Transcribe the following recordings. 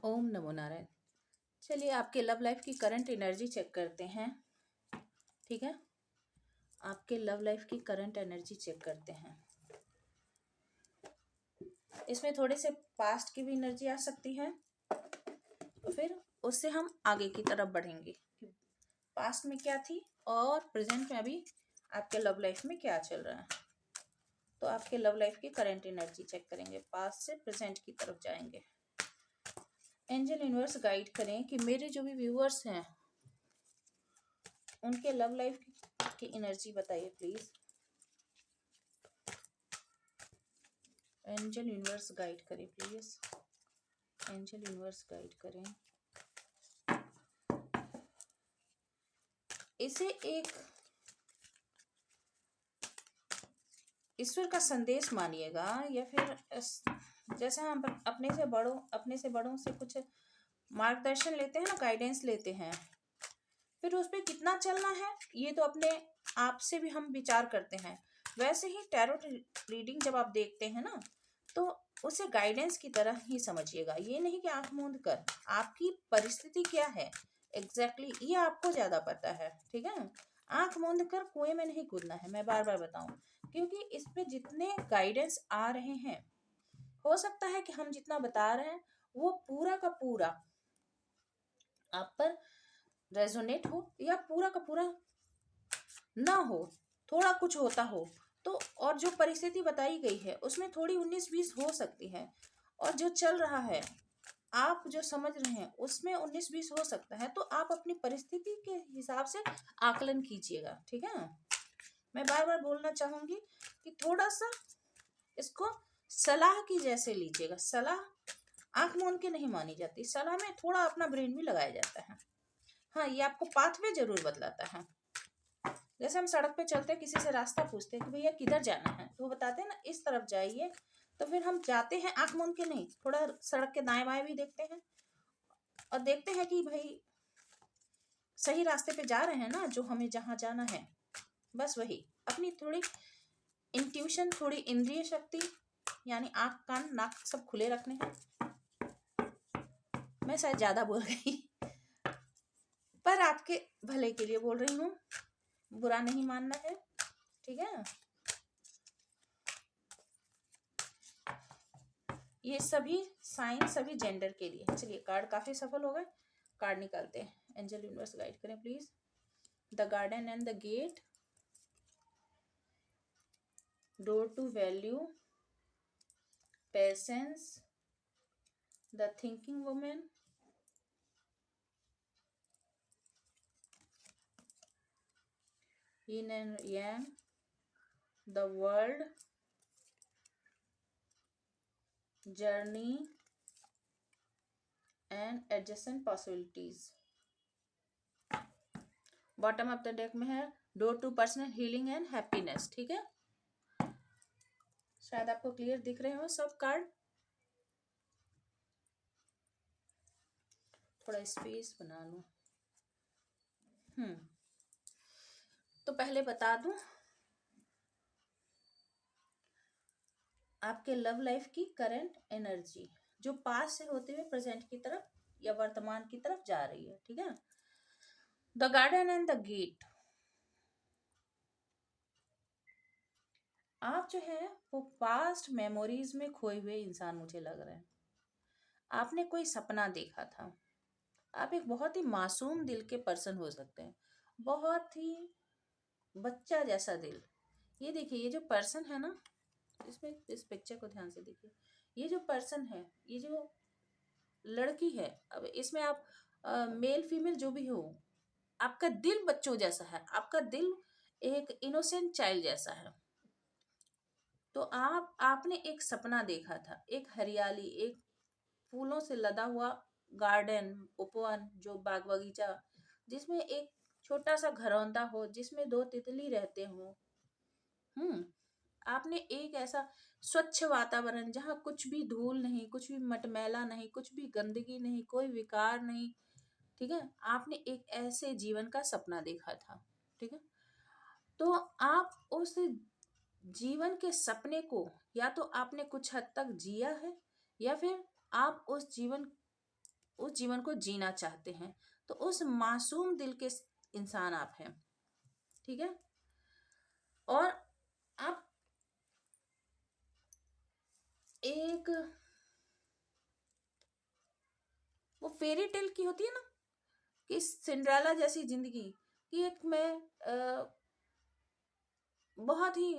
ओम नमो नारायण। चलिए आपके love life की करंट एनर्जी चेक करते हैं। ठीक है, आपके लव लाइफ की करंट एनर्जी चेक करते हैं। इसमें थोड़े से पास्ट की भी एनर्जी आ सकती है, तो फिर उससे हम आगे की तरफ बढ़ेंगे। पास्ट में क्या थी और प्रेजेंट में अभी आपके लव लाइफ में क्या चल रहा है। तो आपके लव लाइफ की करंट एनर्जी चेक करेंगे, पास्ट से प्रेजेंट की तरफ जाएंगे। एंजल यूनिवर्स गाइड करें कि मेरे जो भी व्यूअर्स हैं उनके लव लाइफ की एनर्जी बताइए प्लीज। एंजल यूनिवर्स गाइड करें प्लीज, एंजल यूनिवर्स गाइड करें। इसे एक ईश्वर का संदेश मानिएगा, या फिर जैसे हम अपने से बड़ों से कुछ मार्गदर्शन लेते हैं ना, गाइडेंस लेते हैं, फिर उस पर कितना चलना है ये तो अपने आप से भी हम विचार करते हैं। वैसे ही टैरो रीडिंग जब आप देखते हैं ना, तो उसे गाइडेंस की तरह ही समझिएगा। ये नहीं कि आंख मूंद कर आपकी परिस्थिति क्या है एग्जैक्टली ये आपको ज्यादा पता है। ठीक है, आंख मूंद कर कुएं में नहीं कूदना है, मैं बार बार बताऊं, क्योंकि इस पे जितने गाइडेंस आ रहे हैं, हो सकता है कि हम जितना बता रहे हैं वो पूरा का पूरा आप पर रेजोनेट हो, या पूरा का पूरा ना हो, थोड़ा कुछ होता हो तो। और जो परिस्थिति बताई गई है उसमें थोड़ी 19-20 हो सकती है, और जो चल रहा है आप जो समझ रहे हैं उसमें 19-20 हो सकता है। तो आप अपनी परिस्थिति के हिसाब से आकलन कीजिएगा। ठीक है, मैं बार बार बोलना चाहूंगी कि थोड़ा सा इसको सलाह की जैसे लीजिएगा। सलाह आंख मूंद के नहीं मानी जाती, सलाह में थोड़ा अपना ब्रेन भी लगाया जाता है। हाँ, ये आपको पाथवे जरूर बतलाता है। जैसे हम सड़क पे चलते हैं, किसी से रास्ता पूछते हैं कि भैया किधर जाना है, तो वो बताते हैं ना इस तरफ जाइए, तो फिर हम जाते हैं आंख मूंद के नहीं, थोड़ा सड़क के दाएं बाएं भी देखते हैं और देखते हैं कि भाई सही रास्ते पे जा रहे हैं ना, जो हमें जहाँ जाना है। बस वही अपनी थोड़ी इंट्यूशन, थोड़ी इंद्रिय शक्ति, यानी आंख कान नाक सब खुले रखने हैं। मैं शायद ज्यादा बोल गई, पर आपके भले के लिए बोल रही हूँ, बुरा नहीं मानना है। ठीक है, ये सभी साइन सभी जेंडर के लिए। चलिए, कार्ड काफी सफल हो गए, कार्ड निकालते हैं। एंजल यूनिवर्स गाइड करें please. The garden and the gate, door to value, patience, the thinking women, yin and yang, the world, journey and adjacent possibilities। Bottom of the deck में है door to personal healing and happiness. ठीक है, शायद आपको clear दिख रहे हो सब कार्ड। थोड़ा स्पेस बना लो। तो पहले बता दूं आपके लव लाइफ की करंट एनर्जी, जो पास से होते हुए प्रेजेंट की तरफ या वर्तमान की तरफ जा रही है। ठीक है, the garden and the gate. आप जो है वो पास्ट मेमोरीज में खोए हुए इंसान मुझे लग रहे हैं। आपने कोई सपना देखा था, आप एक बहुत ही मासूम दिल के पर्सन हो सकते हैं, बहुत ही बच्चा जैसा दिल। ये देखिए, ये जो पर्सन है ना, इसमें इस पिक्चर को ध्यान से देखिए। ये जो पर्सन है, ये जो लड़की है, अब इसमें आप मेल फीमेल जो भी हो, आपका दिल बच्चों जैसा है, आपका दिल एक इनोसेंट चाइल्ड जैसा है। तो आपने एक सपना देखा था, एक हरियाली, एक फूलों से लदा हुआ गार्डन, उपवन, जो बाग बगीचा, जिसमें एक छोटा सा घरौंदा हो, जिसमें 2 तितली रहते हो। आपने एक ऐसा स्वच्छ वातावरण, जहाँ कुछ भी धूल नहीं, कुछ भी मटमैला नहीं, कुछ भी गंदगी नहीं, कोई विकार नहीं। ठीक है, आपने एक ऐसे जीवन का सपना देखा था। ठीक है, तो आप उस जीवन के सपने को या तो आपने कुछ हद तक जिया है, या फिर आप उस जीवन उस जीवन को जीना चाहते हैं। तो उस मासूम दिल के इंसान आप हैं, ठीक है। और आप एक वो फेरी टेल की होती है ना कि सिंड्रेला जैसी जिंदगी, कि एक मैं बहुत ही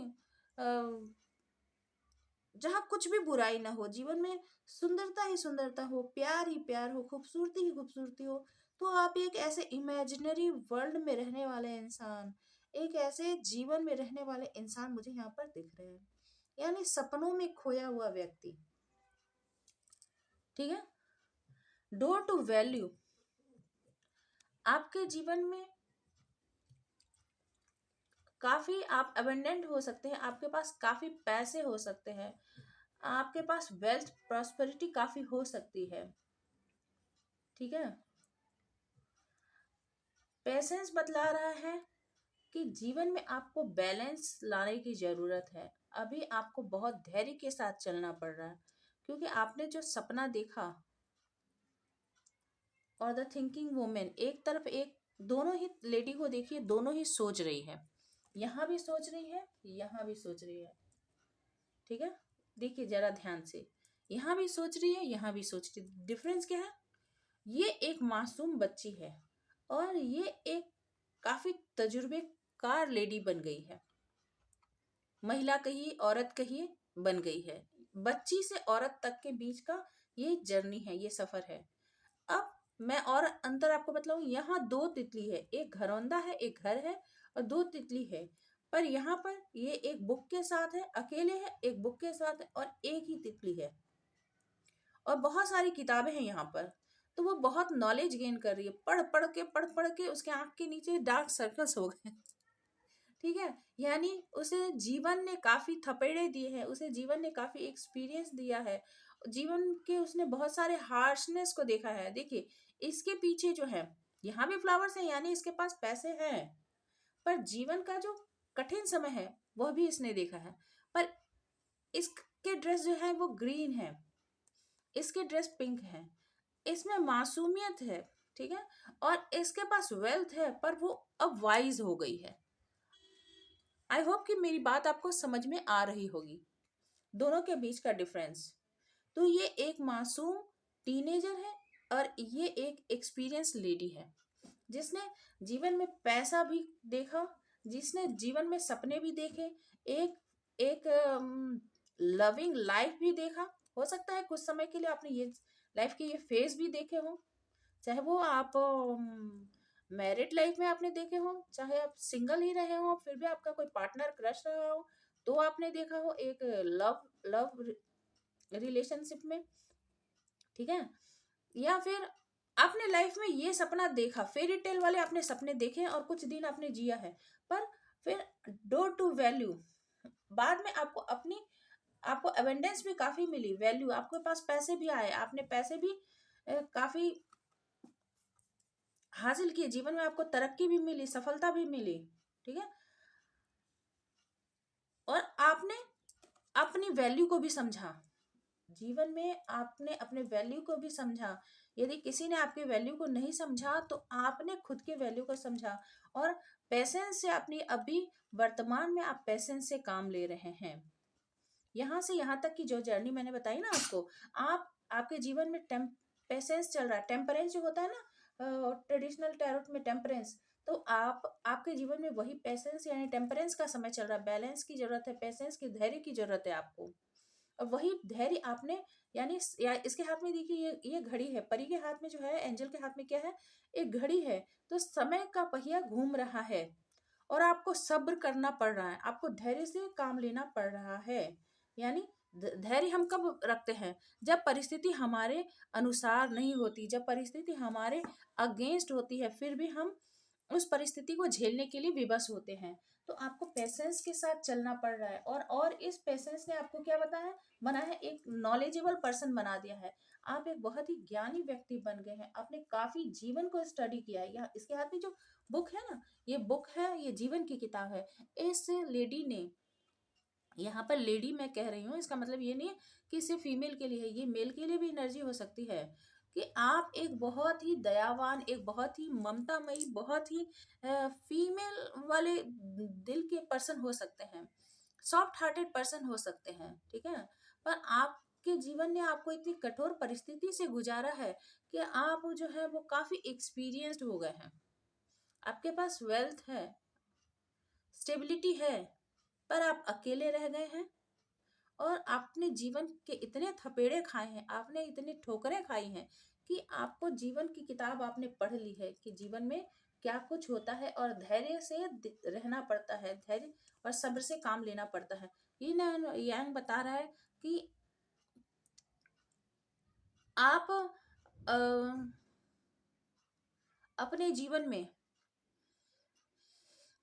जहाँ कुछ भी बुराई ना हो, जीवन में सुंदरता ही सुंदरता हो, प्यार ही प्यार हो, खूबसूरती ही खूबसूरती हो। तो आप एक ऐसे इमेजिनरी वर्ल्ड में रहने वाले इंसान, एक ऐसे जीवन में रहने वाले इंसान मुझे यहाँ पर दिख रहे हैं, यानी सपनों में खोया हुआ व्यक्ति, ठीक है। डोर टू वैल्यू, आपके जीवन में काफी आप अबेंडेंट हो सकते हैं, आपके पास काफी पैसे हो सकते हैं, आपके पास वेल्थ प्रॉस्पेरिटी काफी हो सकती है, ठीक है। पेशेंस बतला रहा है कि जीवन में आपको बैलेंस लाने की जरूरत है। अभी आपको बहुत धैर्य के साथ चलना पड़ रहा है, क्योंकि आपने जो सपना देखा, और द थिंकिंग वुमेन, एक तरफ एक, दोनों ही लेडी को देखिए, दोनों ही सोच रही है, यहाँ भी सोच रही है, यहाँ भी सोच रही है, ठीक है। देखिए जरा ध्यान से, यहाँ भी सोच रही है, यहाँ भी सोच रही है। डिफरेंस क्या है? ये एक मासूम बच्ची है और ये एक काफी तजुर्बेकार लेडी बन गई है, महिला कहिए, औरत कहिए, बन गई है। बच्ची से औरत तक के बीच का ये जर्नी है, ये सफर है। अब मैं और अंतर आपको बतलाऊं, यहाँ दो तितली है, एक घरौंदा है, एक घर है, और दो तितली है। पर यहाँ पर ये एक बुक के साथ है, अकेले है, एक बुक के साथ है, और एक ही तितली है, और बहुत सारी किताबें हैं यहाँ पर। तो वो बहुत नॉलेज गेन कर रही है, पढ़ पढ़ के उसके आंख के नीचे डार्क सर्कल्स हो गए, ठीक है। यानी उसे जीवन ने काफी थपेड़े दिए हैं, उसे जीवन ने काफी एक्सपीरियंस दिया है, जीवन के उसने बहुत सारे हार्शनेस को देखा है। देखिए इसके पीछे जो है, यहाँ भी फ्लावर्स हैं, यानी इसके पास पैसे हैं, पर जीवन का जो कठिन समय है वह भी इसने देखा है। पर इसके ड्रेस जो है वो ग्रीन है, इसके ड्रेस पिंक है, इसमें मासूमियत है, ठीक है। और इसके पास वेल्थ है, पर वो अब वाइज हो गई है। आई होप कि मेरी बात आपको समझ में आ रही होगी, दोनों के बीच का डिफरेंस। तो ये एक मासूम टीनेजर है और ये एक एक्सपीरियंस लेडी है, जिसने जीवन में पैसा भी देखा, जिसने जीवन में सपने भी देखे, एक एक लविंग लाइफ भी देखा। हो सकता है कुछ समय के लिए आपने ये लाइफ के ये फेज भी देखे हो, चाहे वो आप मैरिड लाइफ में आपने देखे हो, चाहे आप सिंगल ही रहे हो, फिर भी आपका कोई पार्टनर क्रश रहा हो तो आपने देखा हो, एक लव लव रिलेशनशिप में, ठीक है। या फिर आपने लाइफ में ये सपना देखा, फेरी टेल वाले आपने सपने देखे और कुछ दिन आपने जिया है, पर फिर डोर टू वैल्यू, बाद में आपको अबेंडेंस भी काफी मिली, वैल्यू, आपके पास पैसे भी आए, आपने पैसे भी काफी हासिल किए, जीवन में आपको तरक्की भी मिली, सफलता भी मिली, ठीक है। और आपने अपनी वैल्यू को भी समझा, जीवन में आपने अपने वैल्यू को भी समझा। यदि किसी ने आपके वैल्यू को नहीं समझा तो आपने खुद के वैल्यू को समझा, और पेशेंस से अपनी अभी वर्तमान में आप पेशेंस से काम ले रहे हैं। यहाँ से यहाँ तक की जो जर्नी मैंने बताई ना आपको, आपके जीवन में पेशेंस चल रहा है, टेम्परेंस जो होता है ना ट्रेडिशनल टैरोट में टेम्परेंस, तो आपके जीवन में वही पेशेंस यानी टेम्परेंस का समय चल रहा है। बैलेंस की जरूरत है, पेशेंस की, धैर्य की जरूरत है आपको, और वही धैर्य आपने, यानी इसके हाथ में देखिए ये घड़ी है, परी के हाथ में जो है, एंजल के हाथ में क्या है, एक घड़ी है। तो समय का पहिया घूम रहा है और आपको सब्र करना पड़ रहा है, आपको धैर्य से काम लेना पड़ रहा है। यानी धैर्य हम कब रखते हैं? जब परिस्थिति हमारे अनुसार नहीं होती, जब परिस्थिति हमारे अगेंस्ट होती है, फिर भी हम उस परिस्थिति को झेलने के लिए विवश होते हैं। तो आपको पेशेंस के साथ चलना पड़ रहा है, और इस पेशेंस ने आपको क्या बताया, बना है, एक नॉलेजेबल पर्सन बना दिया है। आप एक बहुत ही ज्ञानी व्यक्ति बन गए हैं, आपने काफी जीवन को स्टडी किया है। यहाँ इसके हाथ में जो बुक है ना, ये बुक है, ये जीवन की किताब है। इस लेडी ने, यहाँ पर लेडी मैं कह रही हूँ, इसका मतलब ये नहीं है कि सिर्फ फीमेल के लिए है, ये मेल के लिए भी एनर्जी हो सकती है, कि आप एक बहुत ही दयावान, एक बहुत ही ममतामयी, बहुत ही फीमेल वाले दिल के पर्सन हो सकते हैं, सॉफ्ट हार्टेड पर्सन हो सकते हैं, ठीक है। पर आपके जीवन ने आपको इतनी कठोर परिस्थिति से गुजारा है कि आप जो है वो काफी एक्सपीरियंस्ड हो गए हैं। आपके पास वेल्थ है, स्टेबिलिटी है, पर आप अकेले रह गए हैं। और आपने जीवन के इतने थपेड़े खाए हैं, आपने इतनी ठोकरें खाई हैं कि आपको जीवन की किताब आपने पढ़ ली है कि जीवन में क्या कुछ होता है, और धैर्य से रहना पड़ता है, धैर्य और सब्र से काम लेना पड़ता है। ये ना यांग बता रहा है कि आप अ, अपने जीवन में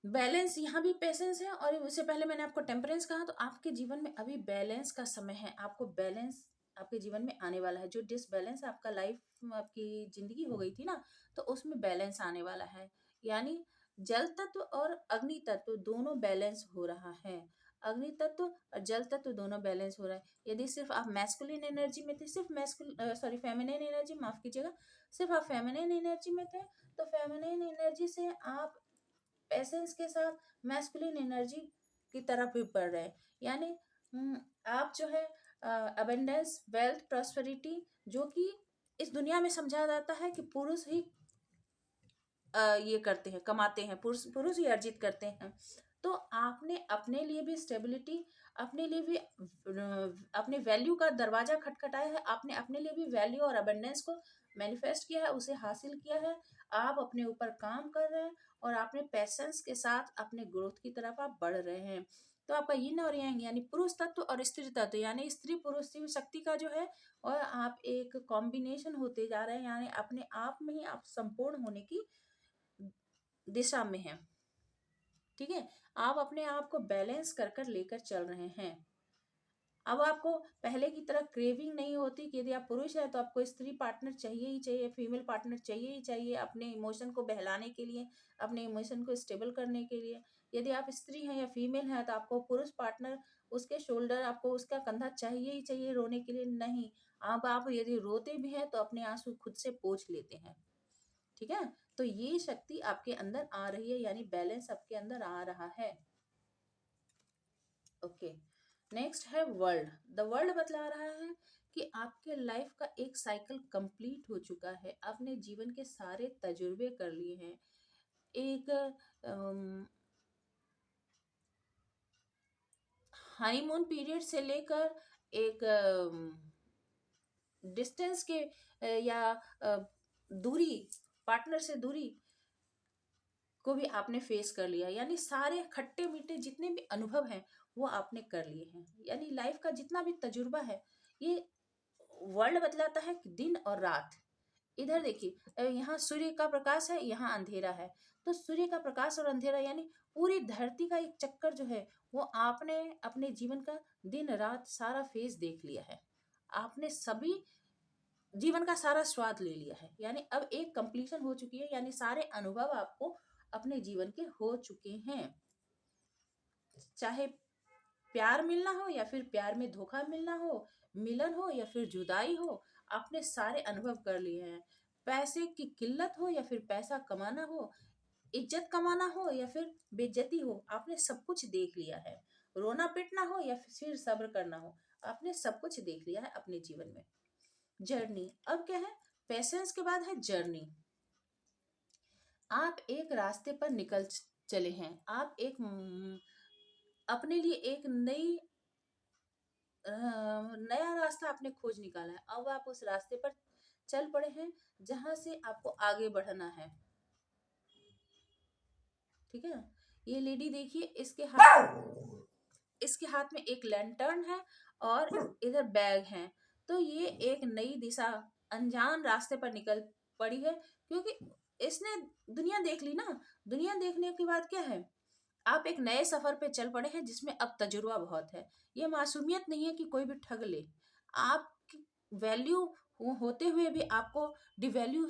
बैलेंस, यहाँ भी पेशेंस है, और उससे पहले मैंने आपको टेम्परेंस कहा, तो आपके जीवन में अभी बैलेंस का समय है। आपको बैलेंस आपके जीवन में आने वाला है। जो डिसबैलेंस आपका लाइफ आपकी जिंदगी हो गई थी ना, तो उसमें बैलेंस आने वाला है। यानी जल तत्व और अग्नि तत्व दोनों बैलेंस हो रहा है। अग्नि तत्व और जल तत्व दोनों बैलेंस हो रहा है। यदि सिर्फ आप मैस्कुलिन एनर्जी में थे, सिर्फ फेमिनिन एनर्जी, माफ कीजिएगा, सिर्फ आप फेमिनिन एनर्जी में थे, तो फेमिनिन एनर्जी से आप पेशेंस के साथ मैस्कुलिन एनर्जी की तरफ भी बढ़ रहे हैं। यानी आप जो है अबेंडेंस, वेल्थ, प्रॉस्पेरिटी, जो कि इस दुनिया में समझा जाता है कि पुरुष ही ये करते हैं, कमाते हैं, पुरुष पुरुष ही अर्जित करते हैं। तो आपने अपने लिए भी स्टेबिलिटी, अपने लिए भी अपने वैल्यू का दरवाजा खटखटाया है। आपने अपने लिए भी वैल्यू और अबेंडेंस को मैनिफेस्ट किया है, उसे हासिल किया है। आप अपने ऊपर काम कर रहे हैं, और आपने पैसेंस के साथ अपने ग्रोथ की तरफ आप बढ़ रहे हैं। तो आपका यिन और यांग यानी पुरुष तत्व और स्त्री तत्व, यानी स्त्री पुरुष शिव शक्ति का जो है, और आप एक कॉम्बिनेशन होते जा रहे हैं। यानी अपने आप में ही आप संपूर्ण होने की दिशा में है, ठीक है। आप अपने आप को बैलेंस कर कर लेकर चल रहे हैं। अब आपको पहले की तरह क्रेविंग नहीं होती कि यदि आप पुरुष है तो आपको स्त्री पार्टनर चाहिए ही चाहिए, फीमेल पार्टनर चाहिए ही चाहिए, अपने इमोशन को बहलाने के लिए, अपने इमोशन को स्टेबल करने के लिए। यदि आप स्त्री हैं या फीमेल हैं तो आपको पुरुष पार्टनर, उसके शोल्डर, आपको उसका कंधा चाहिए ही चाहिए रोने के लिए। नहीं, अब आप यदि रोते भी हैं तो अपने आंसू खुद से पोंछ लेते हैं, ठीक है। तो ये शक्ति आपके अंदर आ रही है, यानी बैलेंस आपके अंदर आ रहा है। ओके, नेक्स्ट है वर्ल्ड। द वर्ल्ड बतला रहा है कि आपके लाइफ का एक साइकिल कंप्लीट हो चुका है। आपने जीवन के सारे तजुर्बे कर लिए हैं। एक हनीमून पीरियड से लेकर एक डिस्टेंस के या दूरी, पार्टनर से दूरी को भी आपने फेस कर लिया। यानी सारे खट्टे मीठे जितने भी अनुभव हैं वो आपने कर लिए हैं। यानी लाइफ का जितना भी तजुर्बा है, ये वर्ल्ड बतलाता है कि दिन और रात। इधर देखिए, यहाँ सूर्य का प्रकाश है, यहाँ अंधेरा है। तो सूर्य का प्रकाश और अंधेरा यानी पूरी धरती का एक चक्कर जो है, वो आपने अपने जीवन का दिन रात सारा फेज देख लिया है। आपने सभी जीवन का सारा स्वाद ले लिया है। यानी अब एक कंप्लीशन हो चुकी है, यानी सारे अनुभव आपको अपने जीवन के हो चुके हैं। चाहे प्यार मिलना हो या फिर प्यार में धोखा मिलना हो, मिलन हो या फिर जुदाई हो, आपने सारे अनुभव कर लिए हैं। पैसे की किल्लत हो या फिर पैसा कमाना हो, इज्जत कमाना हो या फिर बेइज्जती हो, आपने सब कुछ देख लिया है। रोना पिटना हो या फिर सब्र करना हो, आपने सब कुछ देख लिया है अपने जीवन में। जर्नी, अब क्या है, पेशेंस के बाद है जर्नी। आप एक रास्ते पर निकल चले हैं। आप एक अपने लिए एक नया रास्ता आपने खोज निकाला है। अब आप उस रास्ते पर चल पड़े हैं जहां से आपको आगे बढ़ना है, ठीक है। ये लेडी देखिए, इसके हाथ में एक लैंटर्न है और इधर बैग है। तो ये एक नई दिशा, अनजान रास्ते पर निकल पड़ी है, क्योंकि इसने दुनिया देख ली ना। दुनिया देखने के बाद क्या है, आप एक नए सफर पे चल पड़े हैं जिसमें अब तजुर्बा बहुत है। ये मासूमियत नहीं है कि कोई भी ठग ले। आप वैल्यू होते हुए भी आपको डिवैल्यू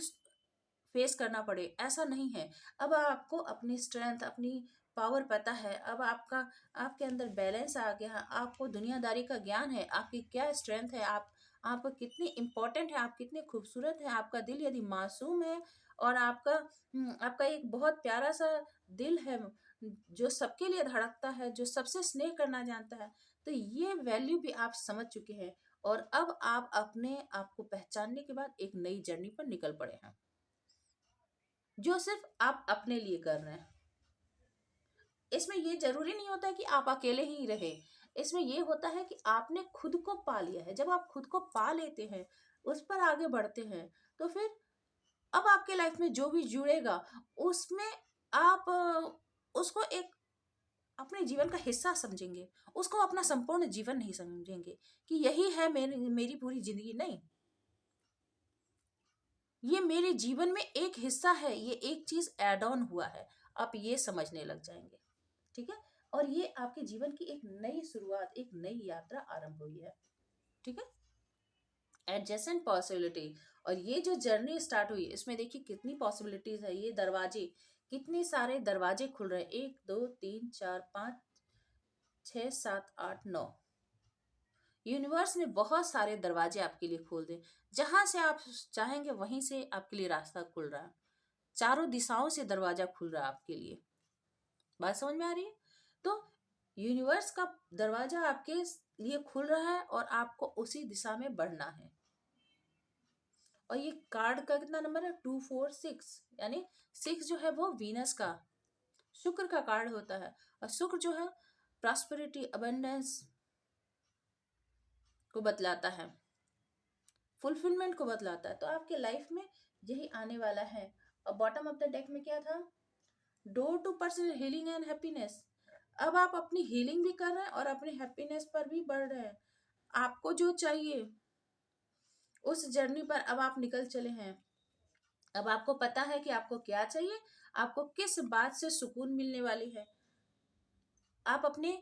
फेस करना पड़े, ऐसा नहीं है। अब आपको अपनी स्ट्रेंथ, अपनी पावर पता है। अब आपके अंदर बैलेंस आ गया। आपको दुनियादारी का ज्ञान है, आपकी क्या स्ट्रेंथ है, आप आप कितने इम्पोर्टेंट है, आप कितने खूबसूरत हैं। आपका दिल यदि मासूम है और आपका एक बहुत प्यारा सा दिल है जो सबके लिए धड़कता है, जो सबसे स्नेह करना जानता है, तो ये वैल्यू भी आप समझ चुके हैं। और अब आप अपने आप को पहचानने के बाद एक नई जर्नी पर निकल पड़े हैं, जो सिर्फ आप अपने लिए कर रहे हैं। इसमें ये जरूरी नहीं होता है कि आप अकेले ही रहे। इसमें ये होता है कि आपने खुद को पा लिया है। जब आप खुद को पा लेते हैं, उस पर आगे बढ़ते हैं, तो फिर अब आपके लाइफ में जो भी जुड़ेगा, उसमें आप उसको एक अपने जीवन का हिस्सा समझेंगे। उसको अपना संपूर्ण जीवन नहीं समझेंगे कि यही है मेरी मेरी पूरी जिंदगी। नहीं, ये मेरे जीवन में एक हिस्सा है, ये एक चीज एड ऑन हुआ है। आप ये समझने लग जाएंगे। ठीक है। और ये आपके जीवन की एक नई शुरुआत, एक नई यात्रा आरंभ हुई है। ठीक है। Adjacent possibility. और ये जो जर्नी स्टार्ट हुई, इसमें देखिए कितनी पॉसिबिलिटीज है। ये दरवाजे, कितने सारे दरवाजे खुल रहे हैं। 1 2 3 4 5 6 7 8 9। यूनिवर्स ने बहुत सारे दरवाजे आपके लिए खोल दे। जहां से आप चाहेंगे वहीं से आपके लिए रास्ता खुल रहा है। चारों दिशाओं से दरवाजा खुल रहा है आपके लिए। बात समझ में आ रही है? तो यूनिवर्स का दरवाजा आपके लिए खुल रहा है और आपको उसी दिशा में बढ़ना है। और ये कार्ड का कितना नंबर है? 2 4 6। यानी 6 जो है वो वीनस का, शुक्र का कार्ड होता है। और शुक्र जो है प्रॉस्पेरिटी, अबंडेंस को बतलाता है, फुलफिलमेंट को बतलाता है। तो आपके लाइफ में यही आने वाला है। और बॉटम ऑफ द डेक में क्या था? Door to personal healing and happiness. अब आप अपनी हीलिंग भी कर रहे हैं और अपने हैप्पीनेस पर भी बढ़ रहे हैं। आपको जो चाहिए उस जर्नी पर अब आप निकल चले हैं। अब आपको पता है कि आपको क्या चाहिए, आपको किस बात से सुकून मिलने वाली है। आप अपने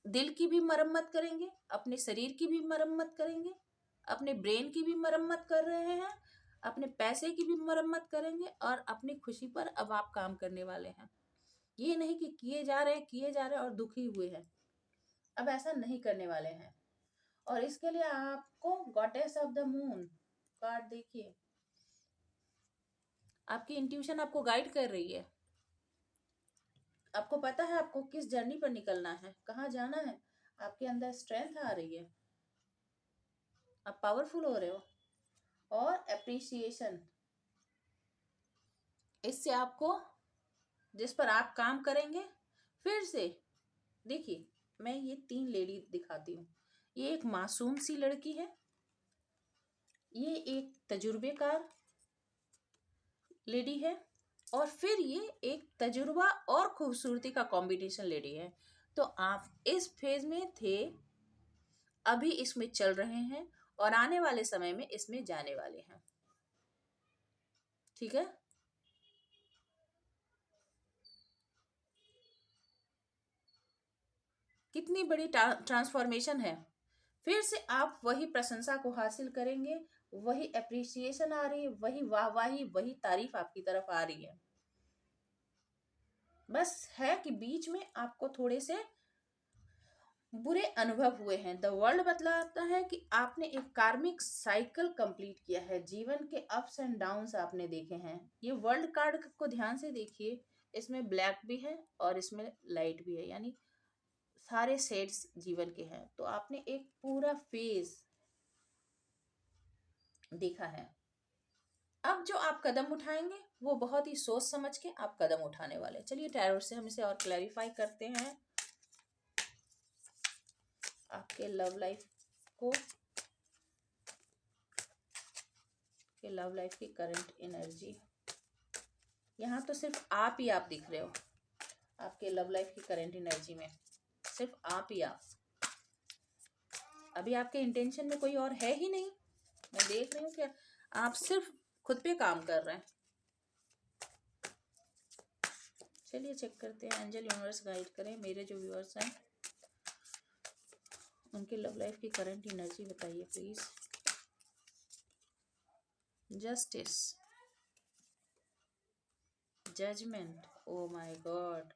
दिल की भी मरम्मत करेंगे, अपने शरीर की भी मरम्मत करेंगे, अपने ब्रेन की भी मरम्मत कर रहे हैं, अपने पैसे की भी मरम्मत करेंगे और अपनी खुशी पर अब आप काम करने वाले हैं। ये नहीं कि किए जा रहे हैं और दुखी हुए हैं। अब ऐसा नहीं करने वाले हैं। और इसके लिए आपको goddess of the moon card देखिए। आपकी इंट्यूशन आपको गाइड कर रही है। आपको पता है आपको किस जर्नी पर निकलना है, कहाँ जाना है। आपके अंदर स्ट्रेंथ आ रही है, आप पावरफुल हो रहे हो। और एप्रिसिएशन, इससे आपको जिस पर आप काम करेंगे, फिर से देखिए मैं ये 3 लेडी दिखाती हूँ। ये एक मासूम सी लड़की है, ये एक तजुर्बेकार लेडी है, और फिर ये एक तजुर्बा और खूबसूरती का कॉम्बिनेशन लेडी है। तो आप इस फेज में थे, अभी इसमें चल रहे हैं और आने वाले समय में इसमें जाने वाले हैं। ठीक है। कितनी बड़ी ट्रांसफॉर्मेशन है। फिर से आप वही प्रशंसा को हासिल करेंगे, वही अप्रिसिएशन आ रही है, वही वाहवाही, वही तारीफ आपकी तरफ आ रही है। बस है कि बीच में आपको थोड़े से बुरे अनुभव हुए हैं। द वर्ल्ड बतलाता है कि आपने एक कार्मिक साइकिल कंप्लीट किया है। जीवन के अप्स एंड डाउन्स आपने देखे हैं। ये वर्ल्ड कार्ड को ध्यान से देखिए, इसमें ब्लैक भी है और इसमें लाइट भी है, यानी सारे शेड्स जीवन के हैं। तो आपने एक पूरा फेज देखा है। अब जो आप कदम उठाएंगे वो बहुत ही सोच समझ के आप कदम उठाने वाले। चलिए टैरोट से हम इसे और क्लैरिफाई करते हैं। आपके लव लाइफ को, के लव लाइफ की करंट एनर्जी। यहाँ तो सिर्फ आप ही आप दिख रहे हो। आपके लव लाइफ की करंट एनर्जी में सिर्फ आप ही आप। अभी आपके इंटेंशन में कोई और है ही नहीं। मैं देख रही हूँ कि आप सिर्फ खुद पे काम कर रहे हैं। चलिए चेक करते हैं, एंजल यूनिवर्स गाइड करें मेरे जो व्यूअर्स हैं, उनके लव लाइफ की करंट एनर्जी बताइए please. Justice, judgement, oh my god,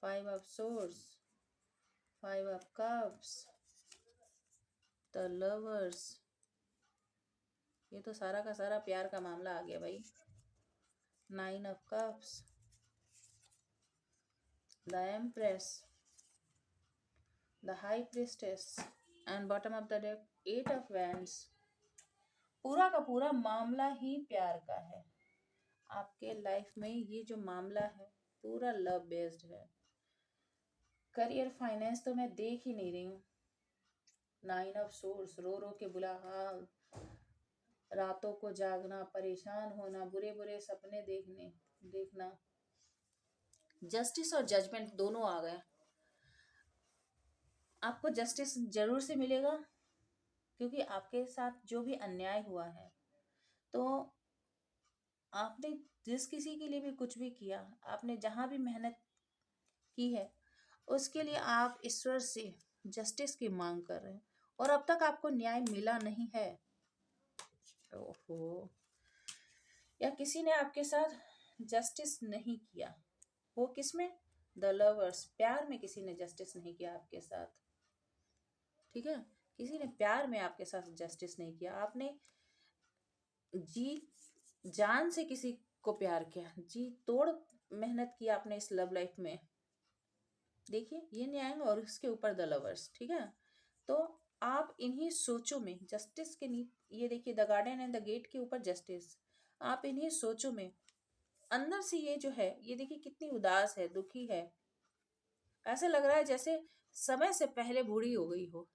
5 of swords, 5 of cups, the lovers, ये तो सारा का सारा प्यार का मामला आ गया भाई। 9 of cups, the empress, the high priestess and bottom of the deck 8 of wands. पूरा का पूरा मामला ही प्यार का है। आपके लाइफ में ये जो मामला है पूरा लव बेस्ड है। करियर फाइनेंस तो मैं देख ही नहीं रही हूँ। 9 ऑफ सोर्स, रो रो के बुरा हाल, रातों को जागना, परेशान होना, बुरे बुरे सपने देखना। जस्टिस और जजमेंट दोनों आ गए। आपको जस्टिस जरूर से मिलेगा, क्योंकि आपके साथ जो भी अन्याय हुआ है, तो आपने जिस किसी के लिए भी कुछ भी किया, आपने जहां भी मेहनत की है, उसके लिए आप ईश्वर से जस्टिस की मांग कर रहे हैं और अब तक आपको न्याय मिला नहीं है। ओहो, या किसी ने आपके साथ जस्टिस नहीं किया। वो किसमें? द लवर्स, प्यार में किसी ने जस्टिस नहीं किया आपके साथ। ठीक है, किसी ने प्यार में आपके साथ जस्टिस नहीं किया। आपने जी जान से किसी को प्यार किया, जी तोड़ मेहनत की आपने इस लव लाइफ में। देखिए, ये न्याय और उसके ऊपर द लवर्स। ठीक है, तो आप इन्हीं सोचों में जस्टिस के ये देखिए, the garden and the gate के ऊपर जस्टिस। आप इन्हीं सोचों में अंदर से ये जो है, ये देखिए कितनी उदास है, दुखी है। ऐसा लग रहा है जैसे समय से पहले बूढ़ी हो गई हो।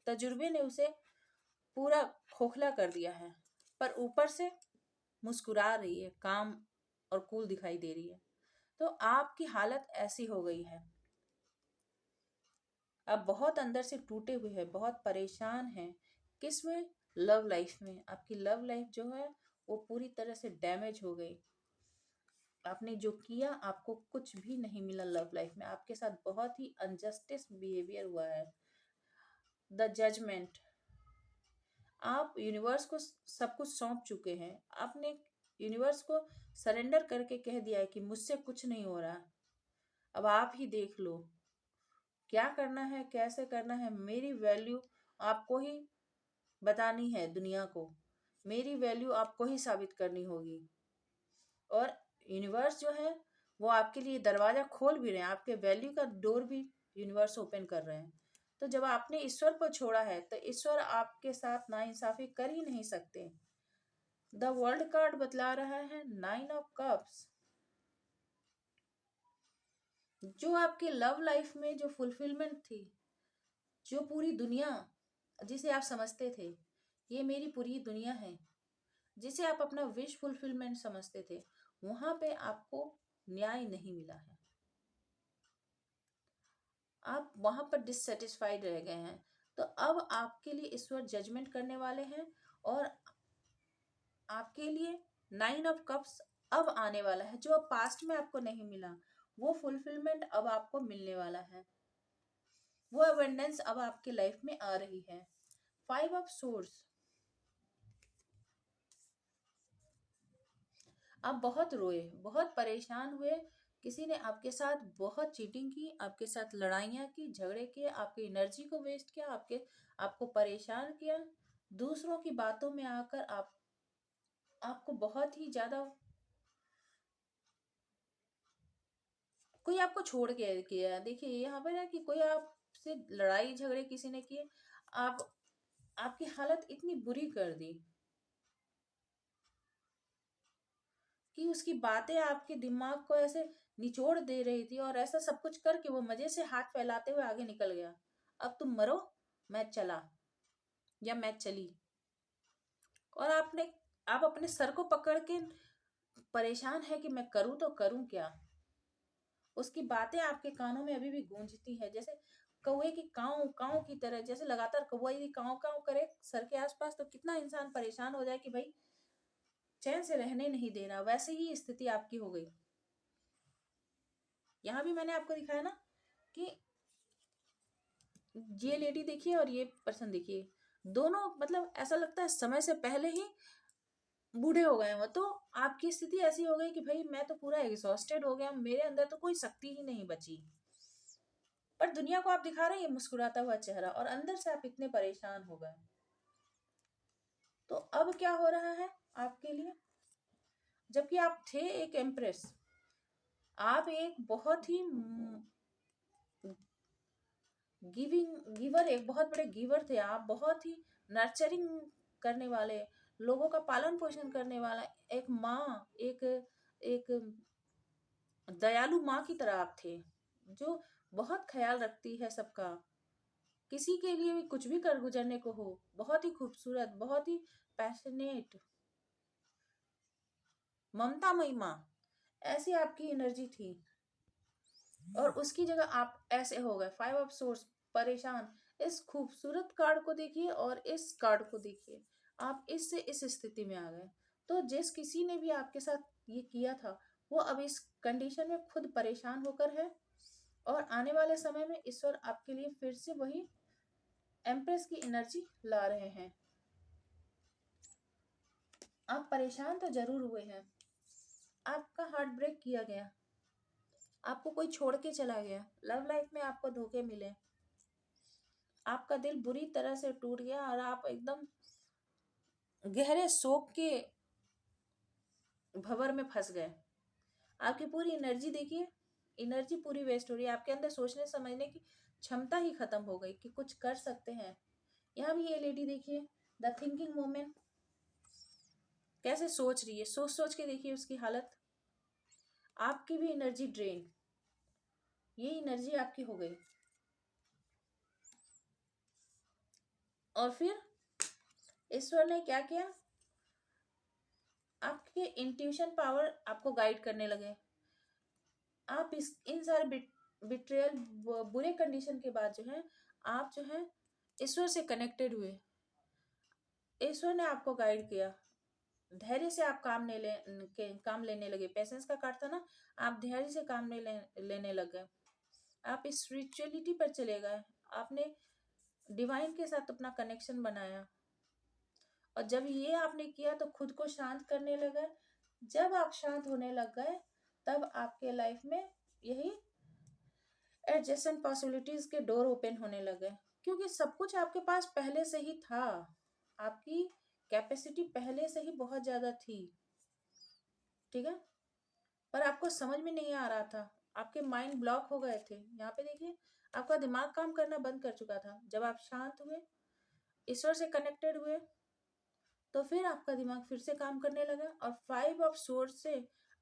तजुर्बे ने उसे पूरा खोखला कर दिया है, पर ऊपर से मुस्कुरा रही है, काम और कूल दिखाई दे रही है। तो आपकी हालत ऐसी हो गई है, आप बहुत अंदर से टूटे हुए हैं, बहुत परेशान हैं। किसमें? लव लाइफ में। आपकी लव लाइफ जो है वो पूरी तरह से डैमेज हो गई। आपने जो किया, आपको कुछ भी नहीं मिला लव लाइफ में। आपके साथ बहुत ही अनजस्टिस बिहेवियर हुआ है। द जजमेंट, आप यूनिवर्स को सब कुछ सौंप चुके हैं। आपने यूनिवर्स को सरेंडर करके कह दिया है कि मुझसे कुछ नहीं हो रहा, अब आप ही देख लो क्या करना है, कैसे करना है। मेरी वैल्यू आपको ही बतानी है, दुनिया को मेरी वैल्यू आपको ही साबित करनी होगी। और यूनिवर्स जो है वो आपके लिए दरवाजा खोल भी रहे हैं, आपके वैल्यू का डोर भी यूनिवर्स ओपन कर रहे हैं। तो जब आपने ईश्वर को छोड़ा है, तो ईश्वर आपके साथ नाइंसाफी कर ही नहीं सकते। द वर्ल्ड कार्ड बतला रहा है 9 ऑफ कप्स। जो आपके लव लाइफ में जो फुलफिलमेंट थी, जो पूरी दुनिया जिसे आप समझते थे ये मेरी पूरी दुनिया है, जिसे आप अपना विश फुलफिलमेंट समझते थे, वहां पे आपको न्याय नहीं मिला है। आप वहां पर डिससेटिस्फाइड रह गए हैं। तो अब आपके लिए ईश्वर जजमेंट करने वाले हैं और आपके लिए 9 ऑफ कप्स अब आने वाला है। जो अब पास्ट में आपको नहीं मिला, वो फुलफिलमेंट अब आपको मिलने वाला है। वो अबंडेंस अब आपके लाइफ में आ रही है। 5 ऑफ सोर्स, आप बहुत रोए, बहुत परेशान हुए। किसी ने आपके साथ बहुत चीटिंग की, आपके साथ लड़ाइयाँ की, झगड़े किए, आपकी एनर्जी को वेस्ट किया, आपको परेशान किया। दूसरों की बातों में आकर आपको बहुत ही ज्यादा, कोई आपको छोड़ के किया। देखिए यहाँ पर है कि कोई आपसे लड़ाई झगड़े किसी ने किए, आप आपकी हालत इतनी बुरी कर दी कि उसकी बातें आपके दिमाग को ऐसे निचोड़ दे रही थी, और ऐसा सब कुछ करके वो मजे से हाथ फैलाते हुए आगे निकल गया। अब तुम मरो, मैं चला या मैं चली। और आप अपने सर को पकड़ के परेशान है कि मैं करूं तो करूं क्या। उसकी बातें आपके कानों में अभी भी गूंजती है, जैसे कौवे की काव काव की तरह। जैसे लगातार कौवा यदि काव काव करे सर के आसपास, तो कितना इंसान परेशान हो जाए कि भाई चैन से रहने नहीं दे रहा। वैसे ही स्थिति आपकी हो गई। यहाँ भी मैंने आपको दिखाया ना कि ये लेडी देखिए और ये पर्सन देखिए, दोनों मतलब ऐसा लगता है समय से पहले ही बूढ़े हो गए हो। तो आपकी स्थिति ऐसी हो गई कि भाई मैं तो पूरा एग्जॉस्टेड हो गया, मेरे अंदर तो कोई शक्ति ही नहीं बची। पर दुनिया को आप दिखा रहे हैं ये मुस्कुराता हुआ चेहरा, और अंदर से आप इतने परेशान हो गए। तो अब क्या हो रहा है आपके लिए, जबकि आप थे एक एम्प्रेस, आप एक बहुत ही गिवर, एक बहुत बड़े गिवर थे आप, बहुत ही नर्चरिंग करने वाले, लोगों का पालन पोषण करने वाला, एक माँ, एक एक दयालु माँ की तरह आप थे, जो बहुत ख्याल रखती है सबका, किसी के लिए भी कुछ भी कर गुजरने को हो, बहुत ही खूबसूरत, बहुत ही पैशनेट, ममतामयी माँ, ऐसी आपकी एनर्जी थी। और उसकी जगह आप ऐसे हो गए, 5 ऑफ सोर्स, परेशान। इस खूबसूरत कार्ड को देखिए और इस कार्ड को देखिए, आप इससे इस स्थिति में आ गए। तो जिस किसी ने भी आपके साथ ये किया था, वो अब इस कंडीशन में खुद परेशान होकर है, और आने वाले समय में ईश्वर आपके लिए फिर से वही एम्प्रेस की एनर्जी ला रहे हैं। आप परेशान तो जरूर हुए हैं, आपका हार्ट ब्रेक किया गया, आपको कोई छोड़ के चला गया, लव लाइफ में आपको धोखे मिले, आपका दिल बुरी तरह से टूट गया और आप एकदम गहरे शोक के भंवर में फंस गए। आपकी पूरी एनर्जी देखिए, एनर्जी पूरी वेस्ट हो रही है, आपके अंदर सोचने समझने की क्षमता ही खत्म हो गई कि कुछ कर सकते हैं। यहाँ भी ये लेडी देखिए, द थिंकिंग वुमेन, कैसे सोच रही है, सोच सोच के देखिए उसकी हालत। आपकी भी एनर्जी ड्रेन, ये एनर्जी आपकी हो गई। और फिर ईश्वर ने क्या किया, आपके इंट्यूशन पावर आपको गाइड करने लगे। आप इन सारे बिट्रेयल, बुरे कंडीशन के बाद जो है, आप जो है ईश्वर से कनेक्टेड हुए, ईश्वर ने आपको गाइड किया, धैर्य से आप काम लेने लगे। पेशेंस का कार्ड था ना, आप धैर्य से काम लेने लगे, आप स्पिरिचुअलिटी पर चले गए, आपने डिवाइन के साथ अपना कनेक्शन बनाया। और जब ये आपने किया तो खुद को शांत करने लगे। जब आप शांत होने लग गए, तब आपके लाइफ में यही एडजेसेंट पॉसिबिलिटीज के डोर ओपन होने लगे, क्योंकि सब कुछ आपके पास पहले से ही था, आपकी कैपेसिटी पहले से ही बहुत ज्यादा थी, ठीक है, पर आपको समझ में नहीं आ रहा था, आपके माइंड ब्लॉक हो गए थे। यहाँ पे देखिए, आपका दिमाग काम करना बंद कर चुका था। जब आप शांत हुए, ईश्वर से कनेक्टेड हुए, तो फिर आपका दिमाग फिर से काम करने लगा, और 5 ऑफ सोर्स से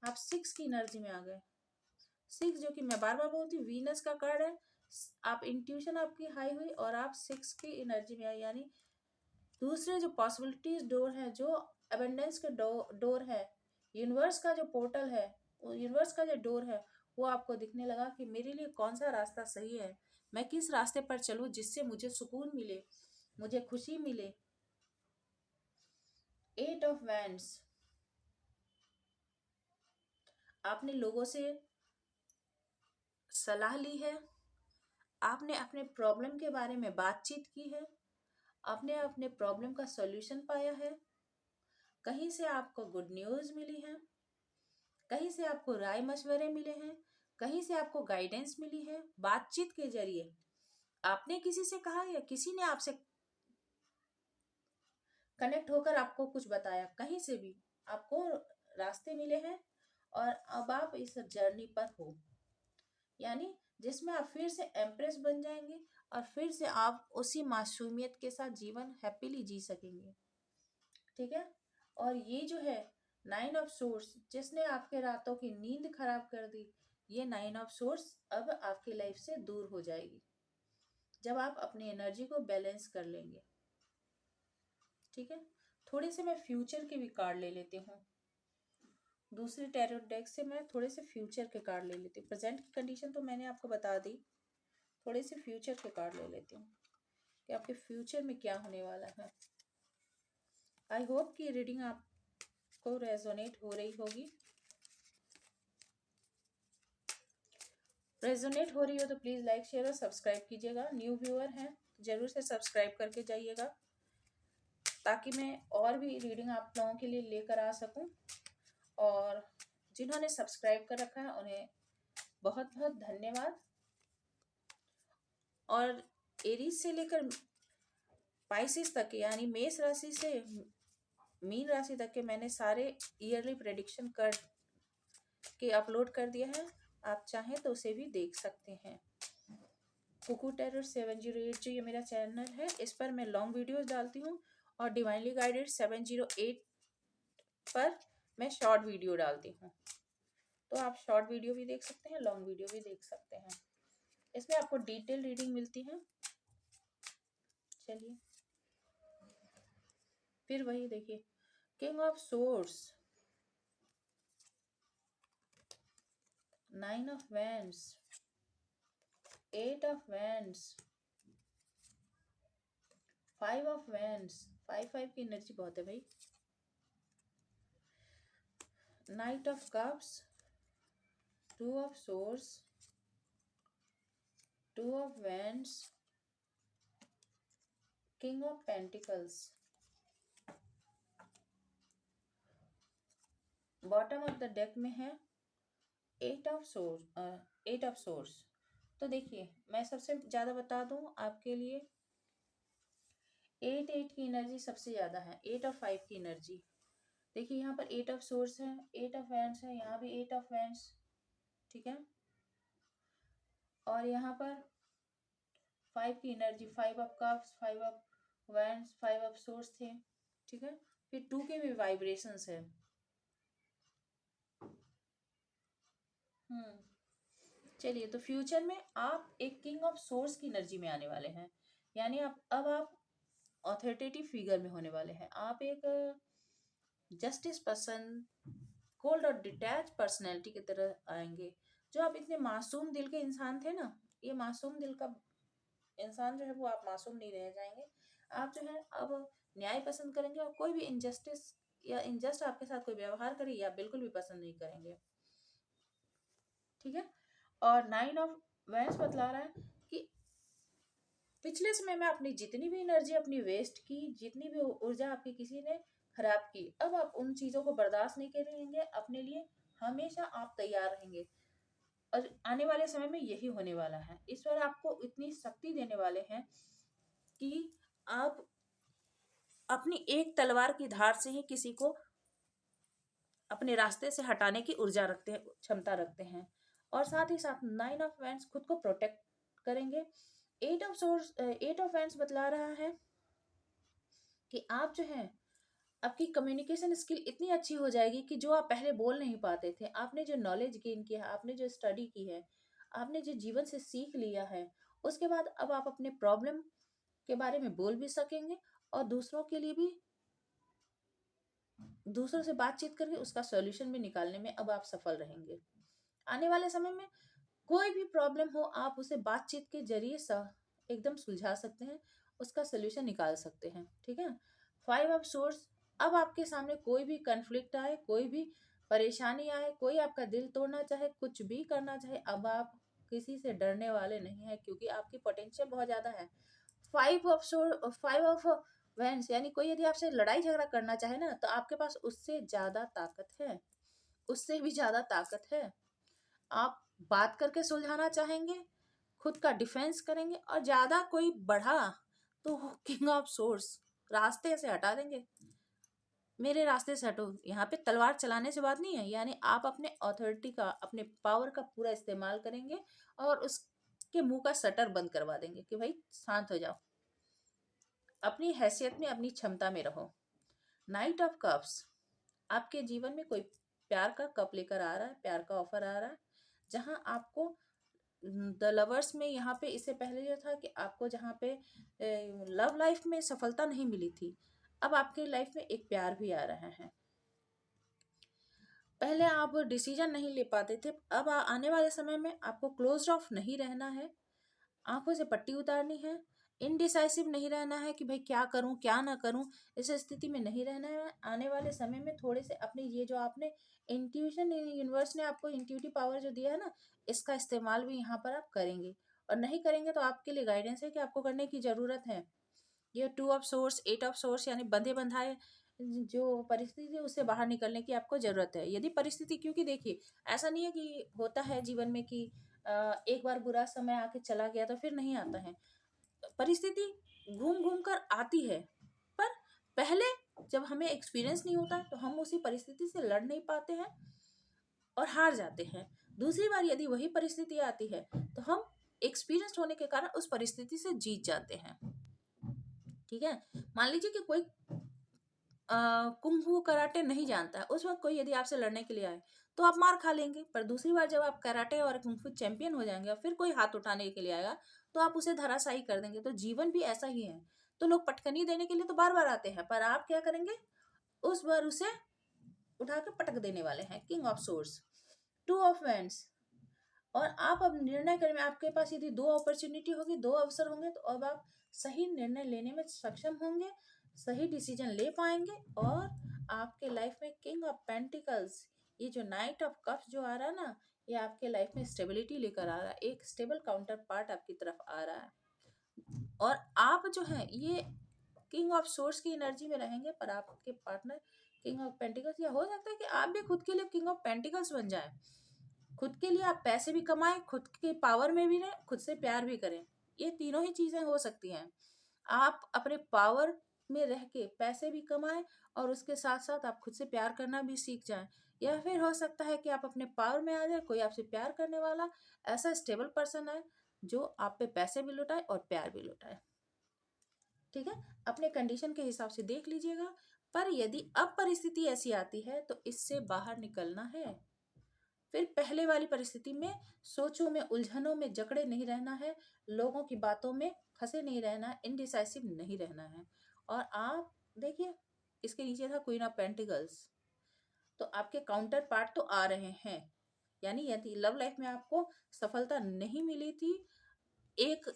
आप 6 की एनर्जी में आ गए। 6 जो कि मैं बार बार बोलती हूँ, वीनस का कार्ड है। आप इंट्यूशन आपकी हाई हुई और आप 6 की एनर्जी में आए, यानी दूसरे जो पॉसिबिलिटीज डोर है, जो अबेंडेंस के डोर है, यूनिवर्स का जो पोर्टल है, यूनिवर्स का जो डोर है, वो आपको दिखने लगा कि मेरे लिए कौन सा रास्ता सही है, मैं किस रास्ते पर चलूं जिससे मुझे सुकून मिले, मुझे खुशी मिले। 8 ऑफ वैंड्स, आपने लोगों से सलाह ली है, आपने अपने प्रॉब्लम के बारे में बातचीत की है, आपने अपने प्रॉब्लम का सॉल्यूशन पाया है, कहीं से आपको गुड न्यूज़ मिली है, कहीं से आपको राय मशवरे मिले हैं, कहीं से आपको गाइडेंस मिली है, बातचीत के जरिए आपने किसी से कहा या किसी ने आपसे कनेक्ट होकर आपको कुछ बताया, कहीं से भी आपको रास्ते मिले हैं, और अब आप इस जर्नी पर हो, यानी जिसमें आप फिर से एम्प्रेस बन जाएंगे, और फिर से आप उसी मासूमियत के साथ जीवन हैप्पीली जी सकेंगे, ठीक है। और ये जो है 9 ऑफ सोर्स, जिसने आपके रातों की नींद खराब कर दी, ये 9 ऑफ सोर्स अब आपकी लाइफ से दूर हो जाएगी, जब आप अपनी एनर्जी को बैलेंस कर लेंगे, ठीक है। थोड़े से मैं फ्यूचर के भी कार्ड ले लेती हूँ, दूसरे टैरो डेक से मैं थोड़े से फ्यूचर के कार्ड ले लेती हूँ। प्रेजेंट की कंडीशन तो मैंने आपको बता दी, थोड़े से फ्यूचर के कार्ड ले लेती हूँ कि आपके फ्यूचर में क्या होने वाला है। आई होप कि रीडिंग आपको रेजोनेट हो रही होगी। रेजोनेट हो रही हो तो प्लीज़ लाइक शेयर और सब्सक्राइब कीजिएगा। न्यू व्यूअर हैं तो ज़रूर से सब्सक्राइब करके जाइएगा, ताकि मैं और भी रीडिंग आप लोगों के लिए लेकर आ सकूं। और जिन्होंने सब्सक्राइब कर रखा है उन्हें बहुत बहुत धन्यवाद। और एरीज से लेकर पाइसिस तक, यानी मेष राशि से मीन राशि तक के मैंने सारे ईयरली प्रेडिक्शन कर के अपलोड कर दिया है, आप चाहें तो उसे भी देख सकते हैं। कुकू टेरर 708 जो ये मेरा चैनल है, इस पर मैं लॉन्ग वीडियोस डालती हूँ, और डिवाइनली गाइडेड 708 पर मैं शॉर्ट वीडियो डालती हूँ। तो आप शॉर्ट वीडियो भी देख सकते हैं, लॉन्ग वीडियो भी देख सकते हैं। इसमें आपको डिटेल रीडिंग मिलती है। चलिए फिर वही देखिए, king of source, 9 of wands, 8 of wands, 5 of wands, 5 की एनर्जी बहुत है भाई, night of cups, 2 of source, 2 of wands, king of pentacles, bottom of the deck में है 8 ऑफ सोर्स। तो देखिए मैं सबसे ज़्यादा बता दूं आपके लिए, 8 की एनर्जी सबसे ज़्यादा है, 8 और 5 की एनर्जी। देखिए यहाँ पर 8 ऑफ सोर्स है, 8 ऑफ वैंड्स है, यहाँ भी 8 ऑफ वैंड्स, ठीक है। और यहाँ पर 5 की energy, 5 of cups, 5 of wands, 5 of source थे, ठीक है। फिर 2 के भी वाइब्रेशंस है। चलिए, तो फ्यूचर में आप एक किंग ऑफ सोर्स की एनर्जी में आने वाले हैं, यानी आप ऑथोरिटेटिव फिगर में होने वाले हैं। आप एक जस्टिस पर्सन, कोल्ड और डिटैच पर्सनैलिटी की तरह आएंगे। जो आप इतने मासूम दिल के इंसान थे ना, ये मासूम दिल का इंसान जो है वो आप मासूम नहीं रह जाएंगे। आप जो है अब न्याय पसंद करेंगे, और कोई भी इनजस्टिस या इनजस्ट आपके साथ कोई व्यवहार करे, या बिल्कुल भी पसंद नहीं करेंगे, ठीक है। और 9 ऑफ वैंड्स बतला रहा है कि पिछले समय में अपनी जितनी भी एनर्जी अपनी वेस्ट की, जितनी भी ऊर्जा आपकी किसी ने खराब की, अब आप उन चीजों को बर्दाश्त नहीं करेंगे। अपने लिए हमेशा आप तैयार रहेंगे, और आने वाले समय में यही होने वाला है। ईश्वर आपको इतनी शक्ति देने वाले हैं कि आप अपनी एक तलवार की धार से ही किसी को अपने रास्ते से हटाने की ऊर्जा रखते हैं, क्षमता रखते हैं। और साथ ही साथ 9 ऑफ वैंड्स खुद को प्रोटेक्ट करेंगे। 8 ऑफ वैंड्स बतला रहा है कि आप जो है आपकी कम्युनिकेशन स्किल इतनी अच्छी हो जाएगी कि जो आप पहले बोल नहीं पाते थे, आपने जो नॉलेज गेन किया है, आपने जो स्टडी की है, आपने जो जीवन से सीख लिया है, उसके बाद अब आप अपने प्रॉब्लम के बारे में बोल भी सकेंगे, और दूसरों के लिए भी, दूसरों से बातचीत करके उसका सॉल्यूशन भी निकालने में अब आप सफल रहेंगे। आने वाले समय में कोई भी प्रॉब्लम हो, आप उसे बातचीत के जरिए एकदम सुलझा सकते हैं, उसका सोल्यूशन निकाल सकते हैं, ठीक है। 5 ऑफ सोर्स, अब आपके सामने कोई भी कन्फ्लिक्ट आए, कोई भी परेशानी आए, कोई आपका दिल तोड़ना चाहे, कुछ भी करना चाहे, अब आप किसी से डरने वाले नहीं है, क्योंकि आपकी पोटेंशियल बहुत ज्यादा है। 5 ऑफ वैंड्स, यानी कोई यदि आपसे लड़ाई झगड़ा करना चाहे ना, तो आपके पास उससे ज्यादा ताकत है, उससे भी ज्यादा ताकत है। आप बात करके सुलझाना चाहेंगे, खुद का डिफेंस करेंगे, और ज्यादा कोई बढ़ा तो किंग ऑफ सोर्स रास्ते से हटा देंगे, मेरे रास्ते से हटो। यहाँ पे तलवार चलाने से बात नहीं है, यानी आप अपने अथॉरिटी का, अपने पावर का पूरा इस्तेमाल करेंगे, और उसके मुंह का शटर बंद करवा देंगे कि भाई शांत हो जाओ, अपनी हैसियत में, अपनी क्षमता में रहो। नाइट ऑफ कप्स, आपके जीवन में कोई प्यार का कप लेकर आ रहा है, प्यार का ऑफर आ रहा है, जहां आपको द लवर्स में, यहाँ पे इससे पहले जो था कि आपको जहाँ पे लव लाइफ में सफलता नहीं मिली थी, अब आपकी लाइफ में एक प्यार भी आ रहा है। पहले आप डिसीजन नहीं ले पाते थे, अब आने वाले समय में आपको क्लोज्ड ऑफ नहीं रहना है, आंखों से पट्टी उतारनी है, इनडिसाइसिव नहीं रहना है कि भाई क्या करूं क्या ना करूं, इस स्थिति में नहीं रहना है। आने वाले समय में थोड़े से अपनी ये जो आपने इंट्यूशन, यूनिवर्स ने आपको इंट्यूटिव पावर जो दिया है ना, इसका इस्तेमाल भी यहाँ पर आप करेंगे, और नहीं करेंगे तो आपके लिए गाइडेंस है कि आपको करने की जरूरत है। ये 2 ऑफ सोर्स, 8 ऑफ सोर्स, यानी बंधे बंधाए जो परिस्थिति है उससे बाहर निकलने की आपको जरूरत है। यदि परिस्थिति, क्योंकि देखिए ऐसा नहीं है कि होता है जीवन में कि एक बार बुरा समय आके चला गया तो फिर नहीं आता है, परिस्थिति घूम घूम कर आती है, पर पहले जब हमें एक्सपीरियंस नहीं होता तो हम उसी परिस्थिति से लड़ नहीं पाते हैं और हार जाते हैं। दूसरी बार यदि वही परिस्थिति आती है तो हम एक्सपीरियंस होने के कारण उस परिस्थिति से जीत जाते हैं। ठीक है, मान लीजिए कि कोई कुंग-फू कराटे नहीं जानता है, उस वक्त कोई यदि आपसे लड़ने के लिए आए तो आप मार खा लेंगे, पर दूसरी बार जब आप कराटे और कुंग-फू चैंपियन हो जाएंगे और फिर कोई हाथ उठाने के लिए आएगा तो आप उसे धराशायी कर देंगे। तो जीवन भी ऐसा ही है। तो लोग पटकनी देने के लिए तो बार बार आते हैं, पर आप क्या करेंगे, उस बार उसे उठा के पटक देने वाले हैं। King of source, two of wands, और आप अब निर्णय करने में, आपके पास यदि दो अपॉर्चुनिटी होगी, दो अवसर होंगे, तो अब आप सही निर्णय लेने में सक्षम होंगे, सही डिसीजन ले पाएंगे। और आपके लाइफ में किंग ऑफ पेंटिकल्स, ये जो नाइट ऑफ कप्स जो आ रहा है ना, ये आपके लाइफ में स्टेबिलिटी लेकर आ रहा है, एक स्टेबल काउंटर पार्ट आपकी तरफ आ रहा है। और आप जो है ये किंग ऑफ सोर्स की एनर्जी में रहेंगे, पर आपके पार्टनर किंग ऑफ पेंटिकल्स, या हो सकता है कि आप भी खुद के लिए किंग ऑफ पेंटिकल्स बन जाए। खुद के लिए आप पैसे भी कमाएं, खुद के पावर में भी रहें, खुद से प्यार भी करें। ये तीनों ही चीजें हो सकती हैं। आप अपने पावर में रह के पैसे भी कमाएं और उसके साथ साथ आप खुद से प्यार करना भी सीख जाएं। या फिर हो सकता है कि आप अपने पावर में आ जाए, कोई आपसे प्यार करने वाला ऐसा स्टेबल पर्सन है जो आप पे पैसे भी लुटाए और प्यार भी लुटाए। ठीक है, अपने कंडीशन के हिसाब से देख लीजिएगा। पर यदि अब परिस्थिति ऐसी आती है तो इससे बाहर निकलना है। फिर पहले वाली परिस्थिति में सोचों में, उलझनों में जकड़े नहीं रहना है, लोगों की बातों में फंसे नहीं रहना है, इनडिसाइसिव नहीं रहना है। और आप देखिए, इसके नीचे था क्वीन ऑफ पेंटिकल्स, तो आपके काउंटर पार्ट तो आ रहे हैं। यानी यदि लव लाइफ में आपको सफलता नहीं मिली थी, एक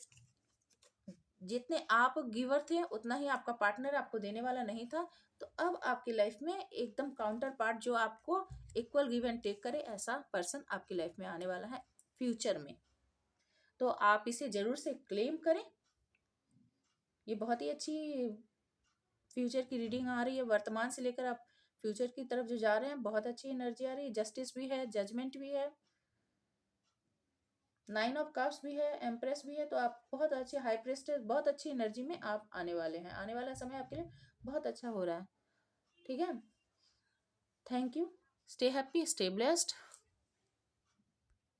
जितने आप गिवर थे उतना ही आपका पार्टनर आपको देने वाला नहीं था, तो अब आपकी लाइफ में एकदम काउंटर पार्ट जो आपको इक्वल गिव एंड टेक करे, ऐसा पर्सन आपकी लाइफ में आने वाला है फ्यूचर में। तो आप इसे जरूर से क्लेम करें। ये बहुत ही अच्छी फ्यूचर की रीडिंग आ रही है। वर्तमान से लेकर आप फ्यूचर की तरफ जो जा रहे हैं, बहुत अच्छी एनर्जी आ रही है। जस्टिस भी है, जजमेंट भी है, 9 ऑफ कप्स भी है, एम्प्रेस भी है। तो आप बहुत अच्छे हाई प्रिस्टेस, बहुत अच्छी एनर्जी में आप आने वाले हैं। आने वाला समय आपके लिए बहुत अच्छा हो रहा है। ठीक है, thank you, stay happy, stay blessed.